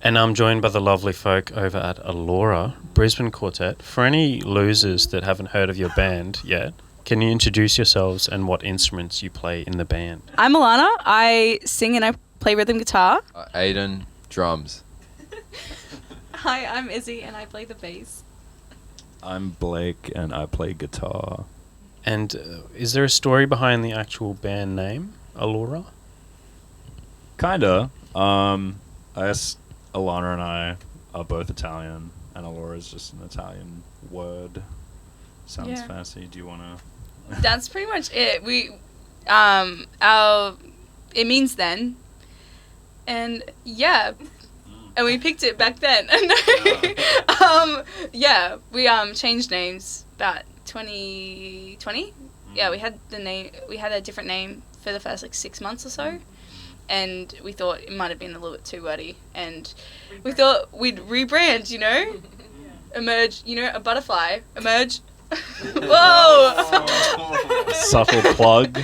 And I'm joined by the lovely folk over at Allora, Brisbane Quartet. For any losers that haven't heard of your band yet, can you introduce yourselves and what instruments you play in the band? I'm Alana. I sing and I play rhythm guitar. Aiden, drums. Hi, I'm Izzy and I play the bass. I'm Blake and I play guitar. And is there a story behind the actual band name, Allora? Kinda. I guess Alana and I are both Italian, and Allora is just an Italian word. Sounds fancy. Do you wanna? That's pretty much it. It means then, and yeah, and we picked it back then. We changed names about 2020. Yeah, we had a different name for the first 6 months or so. And we thought it might have been a little bit too wordy. And we thought we'd rebrand, Emerge, a butterfly. Emerge. Whoa! Subtle plug.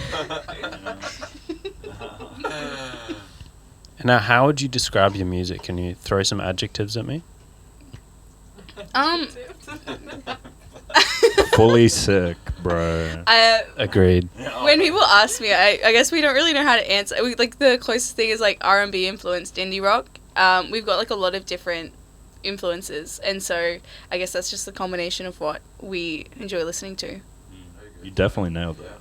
And now, how would you describe your music? Can you throw some adjectives at me? Fully sick, bro. Agreed. When people ask me, I guess we don't really know how to answer. The closest thing is R&B influenced indie rock. We've got a lot of different influences, and so I guess that's just the combination of what we enjoy listening to. You definitely nailed it.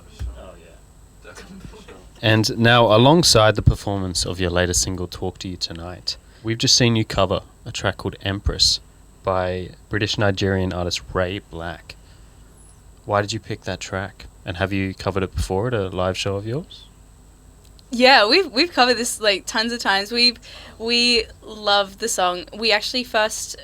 And now, alongside the performance of your latest single, Talk to You Tonight, we've just seen you cover a track called Empress by British-Nigerian artist Ray Black. Why did you pick that track? And have you covered it before at a live show of yours? Yeah, we've covered this tons of times. We love the song. We actually first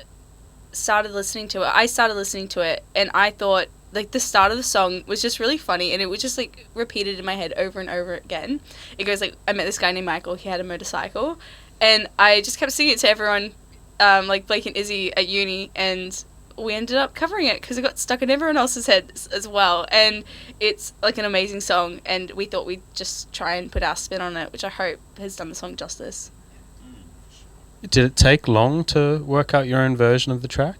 started listening to it. I started listening to it, and I thought the start of the song was just really funny, and it was just repeated in my head over and over again. It goes I met this guy named Michael. He had a motorcycle, and I just kept singing it to everyone, Blake and Izzy at uni, and we ended up covering it because it got stuck in everyone else's head as well. And it's an amazing song, and we thought we'd just try and put our spin on it, which I hope has done the song justice. Did it take long to work out your own version of the track?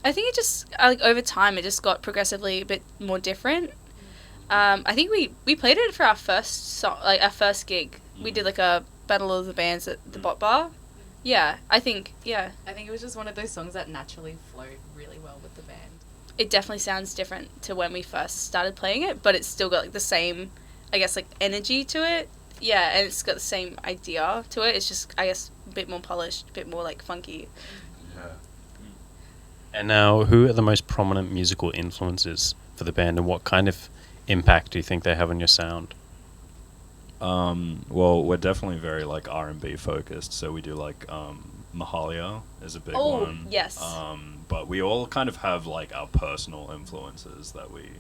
I think it just, over time, it just got progressively a bit more different. I think we played it for our first song, our first gig. We did a battle of the bands at the Bot Bar. Yeah, I think it was just one of those songs that naturally flowed really well with the band. It definitely sounds different to when we first started playing it, but it's still got the same, I guess, energy to it. Yeah, and it's got the same idea to it. It's just, I guess, a bit more polished, a bit more funky. Yeah. And now, who are the most prominent musical influences for the band, and what kind of impact do you think they have on your sound? Well, we're definitely very R&B focused, so we do Mahalia is a big one. Yes. But we all kind of have our personal influences that we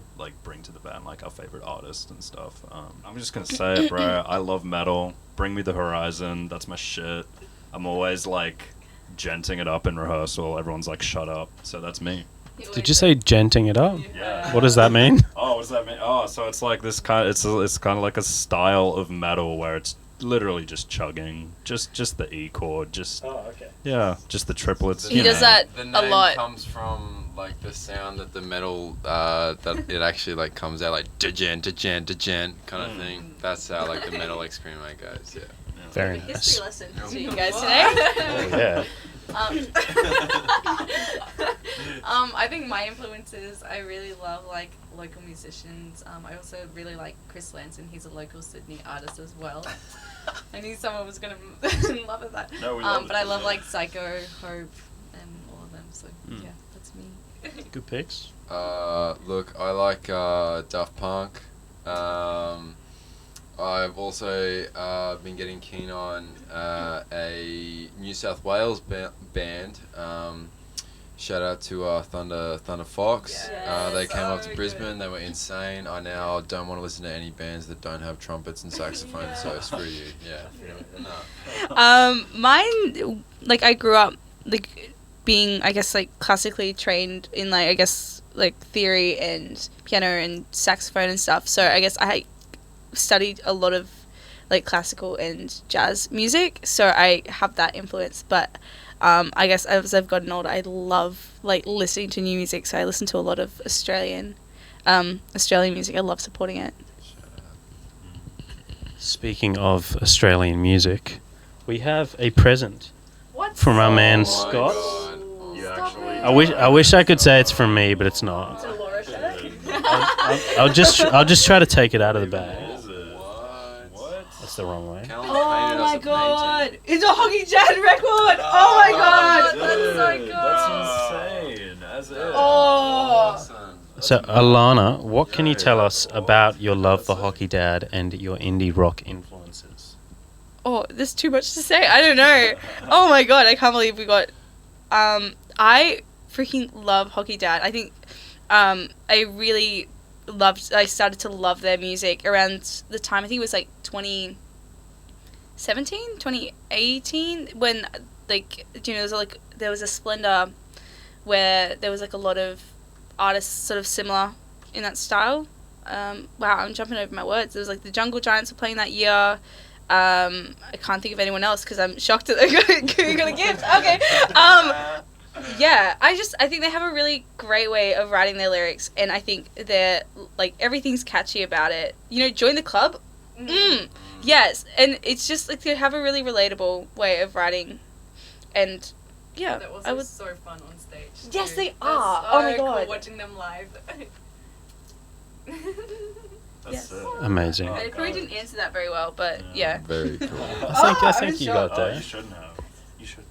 bring to the band, our favorite artists and stuff. I'm just gonna say it, bro. I love metal. Bring me the horizon. That's my shit. I'm always genting it up in rehearsal. Everyone's shut up. So that's me. Did you say genting it up? Yeah. What does that mean? Oh, what does that mean? Oh, so it's this kind. It's kind of a style of metal where it's literally just chugging, just the E chord, just. Oh, okay. Yeah, just the triplets. He does that the a name lot. Comes from the sound that the metal that it actually comes out da-jan kind of thing. That's how the metal screamo goes. Yeah. Very nice. nice. History lesson to you guys today. Oh, yeah. I think my influences, I really love local musicians. I also really like Chris Lanson. He's a local Sydney artist as well. I knew someone was gonna love that. No, we love but I love Psycho, Hope, and all of them. So yeah, that's me. Good picks. Look, I like Daft Punk. I've also been getting keen on a New South Wales band. Shout out to Thunder Fox. Yes. They came up to Brisbane. They were insane. I now don't want to listen to any bands that don't have trumpets and saxophones. So screw you. Yeah. Mine, I grew up being, I guess, classically trained in theory and piano and saxophone and stuff. So I guess I studied a lot of like classical and jazz music, so I have that influence. But I guess as I've gotten older, I love like listening to new music, so I listen to a lot of Australian music. I love supporting it. Speaking of Australian music, we have a present What? from our man my Scott. God. You Stop actually. it. I wish I could say it's from me, but it's not. Allora shirt? I'll just try to take it out of the bag. Is it? What? What? That's the wrong way. Calen Oh painted us my a god! painting. It's a Hockey Jad record! Oh my god! That's so Dude, good. That's insane. As it. Oh! Awesome. So, Alana, what can you tell us about your love for Hockey Dad and your indie rock influences? Oh, there's too much to say. I don't know. Oh my god, I can't believe we got. I freaking love Hockey Dad. I think I started to love their music around the time, I think it was like 2017, 2018, when like, you know, there was a Splendor where there was like a lot of artists sort of similar in that style. Wow, I'm jumping over my words. There was like the Jungle Giants were playing that year. I can't think of anyone else because I'm shocked that they got a gift. Okay. Yeah, I think they have a really great way of writing their lyrics, and I think they're like, everything's catchy about it. You know, join the club. Yes, and it's just like they have a really relatable way of writing, and yeah, They're I also would. so fun on stage. Yes, too. they They're are. So Oh my cool God. watching them live. That's Yes. it. Amazing. Oh, I probably God. didn't answer that very well, but yeah. Very cool. I think you got Oh, there. you shouldn't have. You should.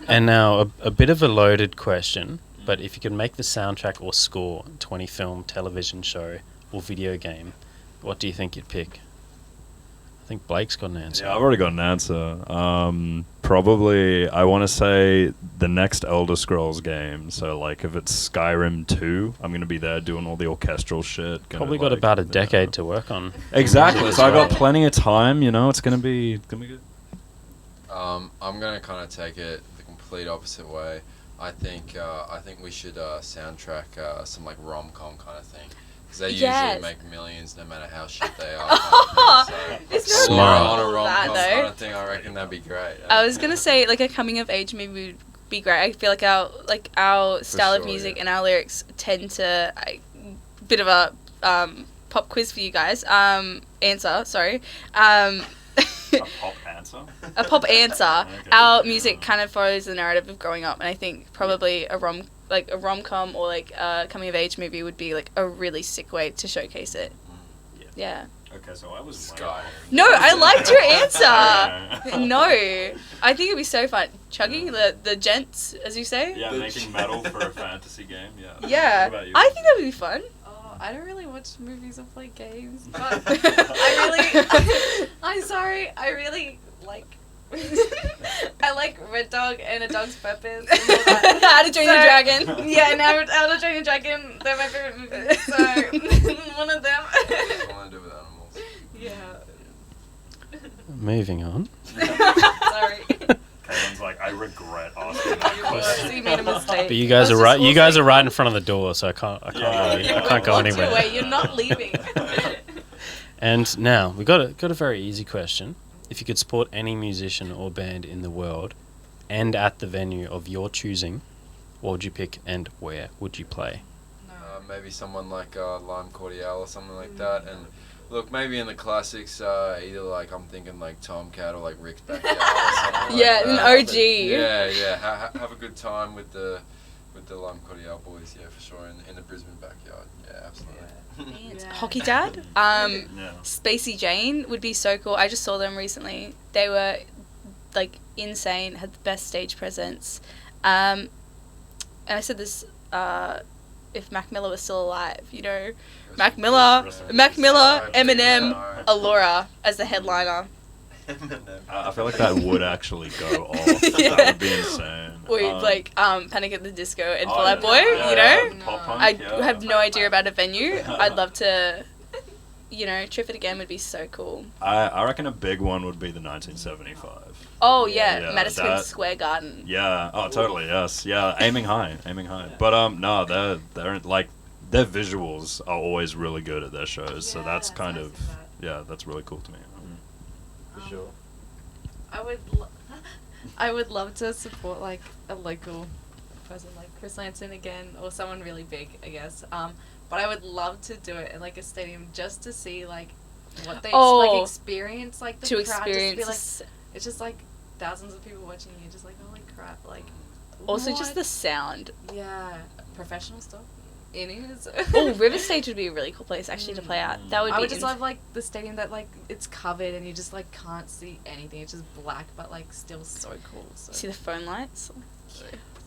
And now a bit of a loaded question, but if you could make the soundtrack or score to any film, television show, or video game, what do you think you'd pick? I think Blake's got an answer. Yeah, I've already got an answer. Probably, I want to say the next Elder Scrolls game. So, like, if it's Skyrim 2, I'm going to be there doing all the orchestral shit. Probably got about a decade to work on. Exactly. as So I got well. plenty of time. You know, it's going to be good. I'm gonna kind of take it the complete opposite way. I think we should soundtrack some like rom-com kind of thing, because they Yes. usually make millions no matter how shit they are. Kind of thing, It's so not Smart. on a that, rom-com though. kind of thing, I reckon that'd be great. I was gonna say like a coming of age movie would be great. I feel like our style of sure, music yeah. and our lyrics tend to bit of a pop quiz for you guys. Answer, sorry. A pop answer. A pop answer. Okay. Our music kind of follows the narrative of growing up, and I think probably a rom-com or like a coming of age movie would be like a really sick way to showcase it. Yeah. Okay, so I was Sky. No, I liked your answer. Okay. No, I think it'd be so fun. Chugging the gents, as you say. Yeah, making metal for a fantasy game. Yeah. Yeah. What about you? I think that would be fun. Oh, I don't really watch movies or play games, but I'm sorry, I really like. I like Red Dog and A Dog's Purpose. And all that. How to Train Your Dragon. Yeah, now How to Train Your Dragon. They're my favorite movies. So one of them. That's all I do with animals. Yeah. Moving on. Sorry. Caitlin's like, I regret asking that So question. you made a mistake. But you guys I are was right. just You guys also- are right in front of the door, so I can't Yeah. really, I can't go Watch your anywhere. way, you're not leaving. And now we got a very easy question. If you could support any musician or band in the world, and at the venue of your choosing, what would you pick and where would you play? Maybe someone like Lime Cordiale or something like that. And look, maybe in the classics, either like I'm thinking like Tomcat or like Rick's Backyard or something Yeah, like an that. OG. But yeah. Have a good time with the Lime Cordiale boys, yeah, for sure, in the Brisbane backyard. Yeah, absolutely. Yeah. Hockey Dad. Yeah. Spacey Jane would be so cool. I just saw them recently. They were like insane. Had the best stage presence. And I said this. If Mac Miller was still alive, you know, Mac Miller, Eminem, Allora as the headliner. I feel like that would actually go off. Yeah. That would be insane. Or like Panic at the Disco and Oh, Fall Out yeah. Boy, Yeah, you yeah. know. Pop punk, I yeah. have no idea about a venue. I'd love to, you know, trip it again would be so cool. I reckon a big one would be the 1975. Oh yeah, Yeah, Madison that- Square Garden. Yeah. Oh, totally. Yes. Yeah. Aiming high. But no, they're like their visuals are always really good at their shows. So that's kind of that's really cool to me. sure. I would love to support like a local person like Chris Lanson again, or someone really big, I guess. But I would love to do it in like a stadium just to see like what they like experience, like the to crowd. experience. Just be, like, it's just like thousands of people watching you, just like holy crap, like. Also, what? just the sound. Yeah, professional stuff. It is. Oh, River Stage would be a really cool place actually to play at. That would I be. would just love like the stadium that like it's covered and you just like can't see anything. It's just black, but like still so cool. So. See the phone lights.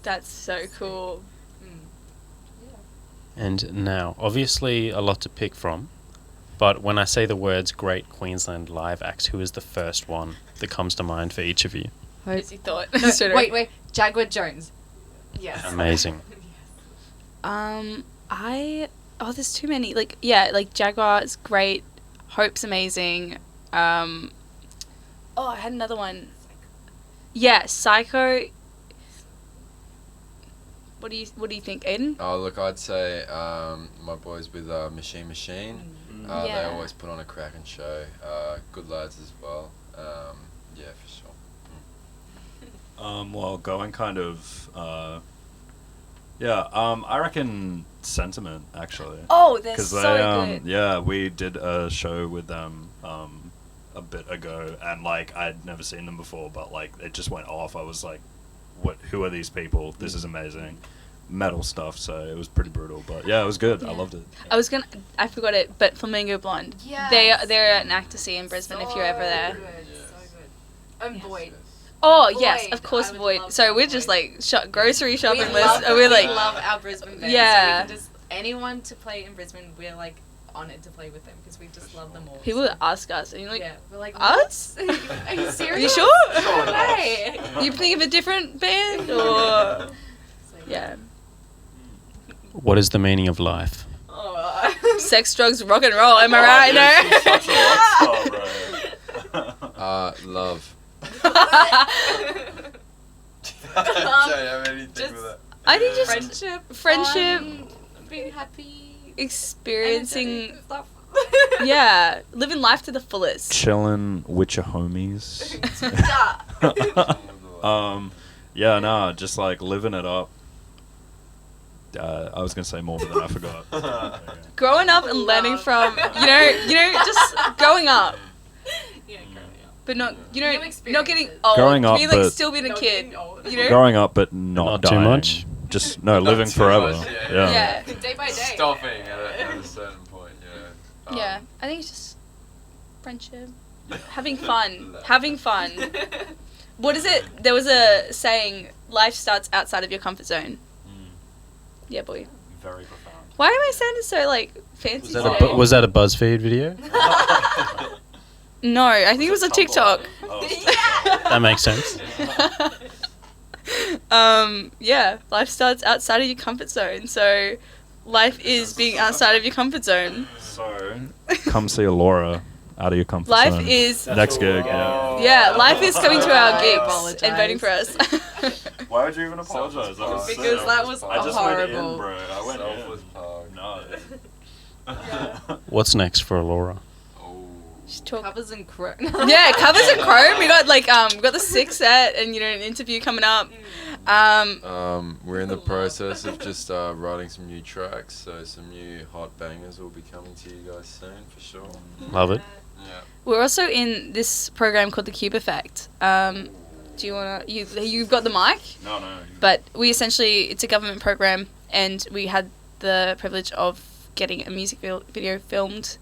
That's so cool. And now, obviously, a lot to pick from. But when I say the words "Great Queensland Live Acts," who is the first one that comes to mind for each of you? Easy thought. No, wait. Jaguar Jones. Yes. Amazing. There's too many. Like, yeah, like Jaguar is great. Hope's amazing. I had another one. Yeah, Psycho. What do you think, Aiden? Oh, look, I'd say my boys with Machine. They Yeah. always put on a cracking show. Good lads as well. Yeah, for sure. Well, going kind of, I reckon Sentiment, actually. Oh, they're 'Cause so they, good. yeah, we did a show with them, a bit ago, and, like, I'd never seen them before, but, like, it just went off. I was like, who are these people? This is amazing. Metal stuff, so it was pretty brutal, but yeah, it was good. I loved it. I forgot it, but Flamingo Blonde. Yeah. They're an act to see in Brisbane if you're ever there. So good. And Boyd. Oh, yes, Void. of course, I would Void. love So we're Void. just like grocery shopping We list. love, And we're like, we love our Brisbane bands. Yeah. So we can just anyone to play in Brisbane, we're like honored to play with them because we just love them all. people so. ask us, and you're like, Yeah, we're like us? what? Are you serious? Are you sure? No way. You think of a different band, or So, yeah, What is the meaning of life? Oh. sex, drugs, rock and roll. Am I right? No. Love. Um, Don't have anything just- with that. I think just friendship, being happy, experiencing, energetic stuff. yeah, living life to the fullest. Chilling with your homies. Yeah. Yeah, no, just like living it up. I was gonna say more, but then I forgot. Growing up and learning from, just growing up, Yeah, growing up. but not, New not getting experiences. old. Growing up, like but- still being a Not kid. getting old. Growing up, but not Not too dying. much? Just living too forever. much, Yeah. Yeah. Day by day. Stopping at a certain point, yeah. Yeah, I think it's just friendship, having fun, having fun. What is it? There was a saying: life starts outside of your comfort zone. Yeah, boy. Very profound. Why am I sounding so like fancy Was today? was that a BuzzFeed video? No, I think it was a TikTok. That makes sense. Yeah, life starts outside of your comfort zone. So, life is being outside of your comfort zone. So, come see Allora out of your comfort Life zone. is Next gig, yeah. yeah, life is coming to our I gigs apologize. and voting for us. Why would you even apologize? That was Because sick. that was I just went in, horrible. bro. I went Selfless in. plug. No. What's next for Allora? Oh. Just talk. Covers and crow. Yeah, covers and chrome. We got we got the 6 set and an interview coming up. We're in the process of just writing some new tracks, so some new hot bangers will be coming to you guys soon for sure. Love it. Yeah. We're also in this program called the Cube Effect. Do you wanna you've got the mic? No. But it's a government program, and we had the privilege of getting a music video filmed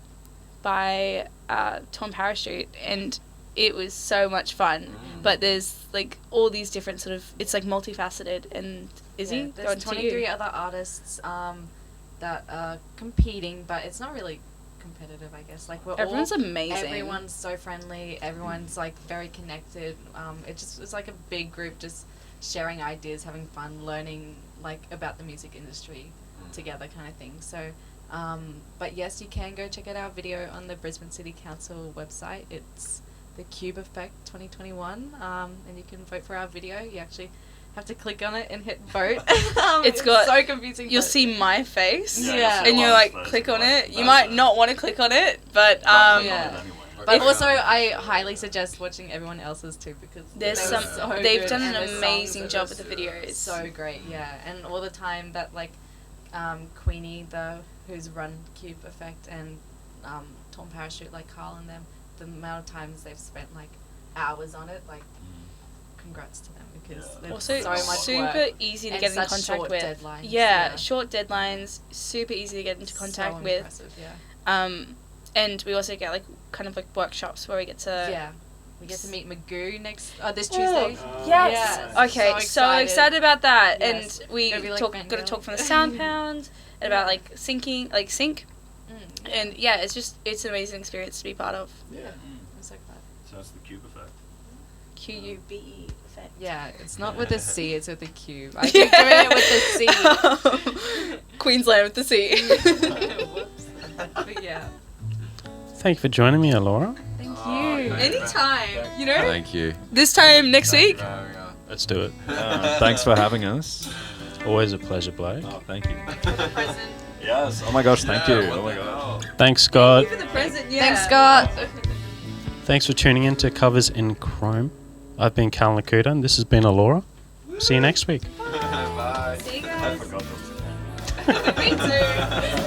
by Tom Parachute, and it was so much fun. But there's like all these different sort of, it's like multifaceted. And Izzy, There's 23 other artists that are competing, but it's not really competitive, I guess. Like Everyone's amazing. Everyone's so friendly. Everyone's like very connected. It's like a big group just sharing ideas, having fun, learning like about the music industry together, kind of thing. So, but yes, you can go check out our video on the Brisbane City Council website. It's the Cube Effect 2021, and you can vote for our video. You actually have to click on it and hit vote. It's got so confusing. You'll but- see my face, Yeah. and you're like, click on it. You might not want to click on it, but Yeah. But also, I highly suggest watching everyone else's too because There's they some. were so They've good, done and an the songs amazing are job with just the videos. So great, yeah. And all the time that like Queenie, who's run Cube Effect, and Tom Parachute, like Carl and them, the amount of times they've spent like hours on it, like congrats to them because there's Also, so much super work easy to and get in such contact short with. deadlines, Yeah, short deadlines, super easy to get into contact so with. impressive, yeah. And we also get like kind of like workshops where we get to. Yeah. We get to meet Magoo this Tuesday. Yes. Yeah, Okay. So excited. excited about that, Yes. and we Gonna be, like, got to fangirling. talk from the Sound Pound and about Yeah. like sync, and yeah, it's an amazing experience to be part of. Yeah. I'm so glad. So that's the Cube Effect. QUBE effect. Yeah, it's not with a C, it's with a Q. I keep doing it with a C. Queensland with the C. Whoops. But yeah. Thank you for joining me, Allora. Thank you. Anytime, you know. Thank you. This time next week. Let's do it. Thanks for having us. Always a pleasure, Blake. Oh, thank you. Present. Yes. Oh my gosh, thank you. Oh my gosh. Thanks, Scott. For the present, yeah. Thanks, Scott. Thanks for tuning in to Covers in Chrome. I've been Calen and this has been Allora. See you next week. Bye. See you I guys. forgot those. Me too.